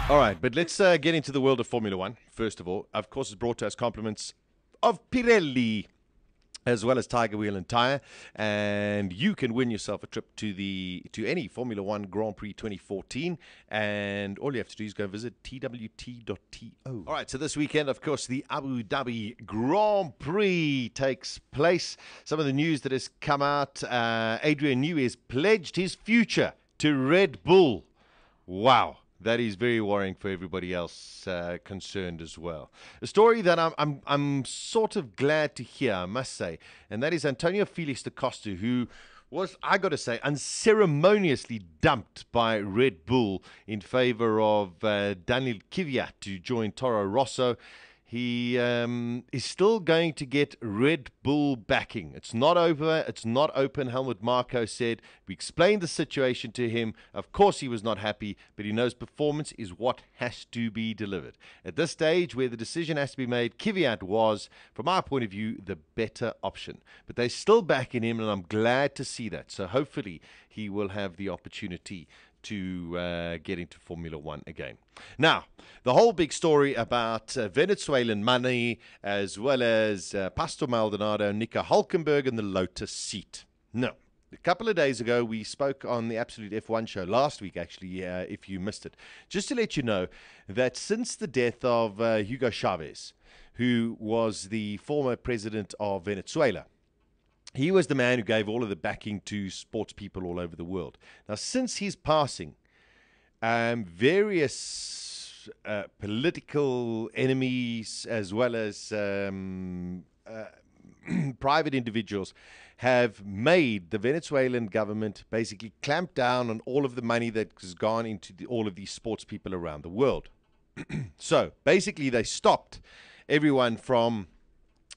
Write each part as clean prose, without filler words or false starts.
All right, but let's get into the world of Formula One. First of all, of course, it's brought to us compliments of Pirelli as well as Tiger Wheel and Tire, and you can win yourself a trip to any Formula One Grand Prix 2014. And all you have to do is go visit twt.to. All right, so this weekend, of course, the Abu Dhabi Grand Prix takes place. Some of the news that has come out: Adrian Newey has pledged his future to Red Bull. Wow. That is very worrying for everybody else concerned as well. A story that I'm sort of glad to hear, I must say, and that is Antonio Felix da Costa, who was, I got to say, unceremoniously dumped by Red Bull in favor of Daniel Kvyat to join Toro Rosso. He is still going to get Red Bull backing. It's not over. It's not open. Helmut Marko said. We explained the situation to him. Of course, he was not happy, but he knows performance is what has to be delivered. At this stage, where the decision has to be made, Kvyat was, from our point of view, the better option. But they're still backing him, and I'm glad to see that. So hopefully, he will have the opportunity to get into Formula One again. Now, the whole big story about Venezuelan money, as well as Pastor Maldonado, Nico Hulkenberg, and the Lotus seat. No. A couple of days ago, we spoke on the Absolute F1 show, last week actually, if you missed it, just to let you know that since the death of Hugo Chavez, who was the former president of Venezuela, he was the man who gave all of the backing to sports people all over the world. Now, since his passing, various political enemies, as well as private individuals, have made the Venezuelan government basically clamp down on all of the money that has gone into all of these sports people around the world. So, basically, they stopped everyone from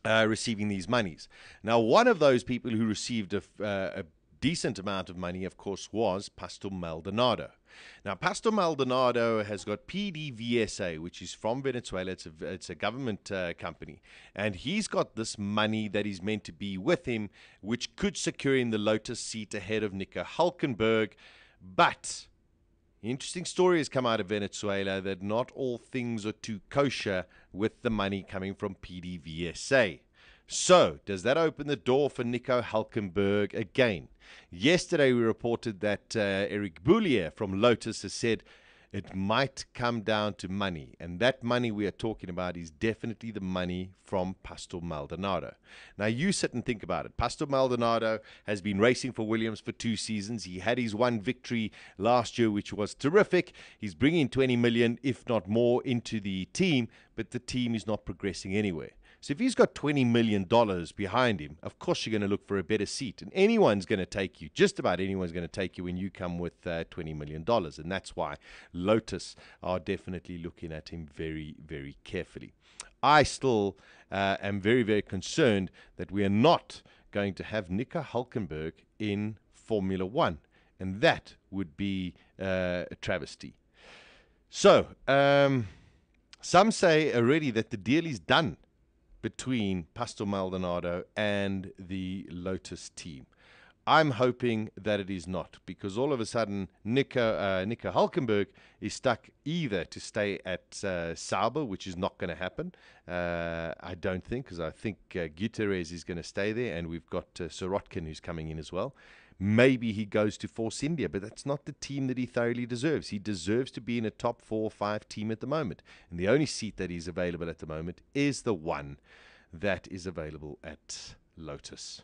receiving these monies. Now, one of those people who received a decent amount of money, of course, was Pastor Maldonado. Now, Pastor Maldonado has got PDVSA, which is from Venezuela. It's a government company. And he's got this money that is meant to be with him, which could secure him the Lotus seat ahead of Nico Hulkenberg. But interesting story has come out of Venezuela that not all things are too kosher with the money coming from PDVSA. So, does that open the door for Nico Hulkenberg again? Yesterday we reported that Eric Boulier from Lotus has said it might come down to money, and that money we are talking about is definitely the money from Pastor Maldonado. Now, you sit and think about it. Pastor Maldonado has been racing for Williams for 2 seasons. He had his one victory last year, which was terrific. He's bringing 20 million, if not more, into the team, but the team is not progressing anywhere. So if he's got $20 million behind him, of course you're going to look for a better seat. And anyone's going to take you, just about anyone's going to take you when you come with $20 million. And that's why Lotus are definitely looking at him very, very carefully. I still am very, very concerned that we are not going to have Nico Hulkenberg in Formula One. And that would be a travesty. So, some say already that the deal is done between Pastor Maldonado and the Lotus team. I'm hoping that it is not, because all of a sudden Nico Hulkenberg is stuck either to stay at Sauber, which is not going to happen. I don't think, because I think Gutierrez is going to stay there, and we've got Sirotkin who's coming in as well. Maybe he goes to Force India, but that's not the team that he thoroughly deserves. He deserves to be in a top 4 or 5 team at the moment. And the only seat that is available at the moment is the one that is available at Lotus.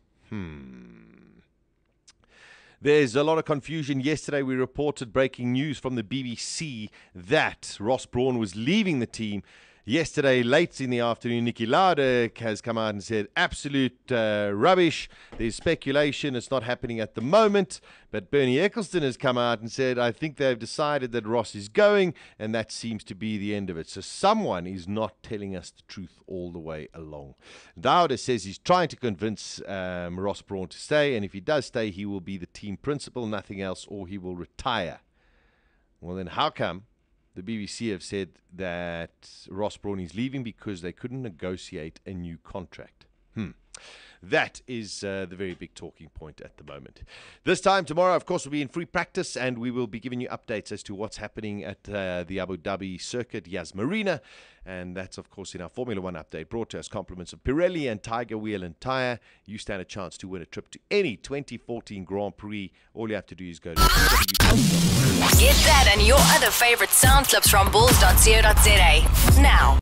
There's a lot of confusion. Yesterday we reported breaking news from the BBC that Ross Brawn was leaving the team. Yesterday, late in the afternoon, Niki Lauda has come out and said, absolute rubbish. There's speculation. It's not happening at the moment. But Bernie Eccleston has come out and said, I think they've decided that Ross is going, and that seems to be the end of it. So someone is not telling us the truth all the way along. Lauda says he's trying to convince Ross Brawn to stay, and if he does stay, he will be the team principal, nothing else, or he will retire. Well, then how come the BBC have said that Ross Brawn is leaving because they couldn't negotiate a new contract? That is the very big talking point at the moment. This time tomorrow, of course, we'll be in free practice, and we will be giving you updates as to what's happening at the Abu Dhabi circuit, Yas Marina. And that's, of course, in our Formula One update, brought to us compliments of Pirelli and Tiger Wheel and Tire. You stand a chance to win a trip to any 2014 Grand Prix. All you have to do is go to Get that and your other favorite sound clips from bulls.co.za now.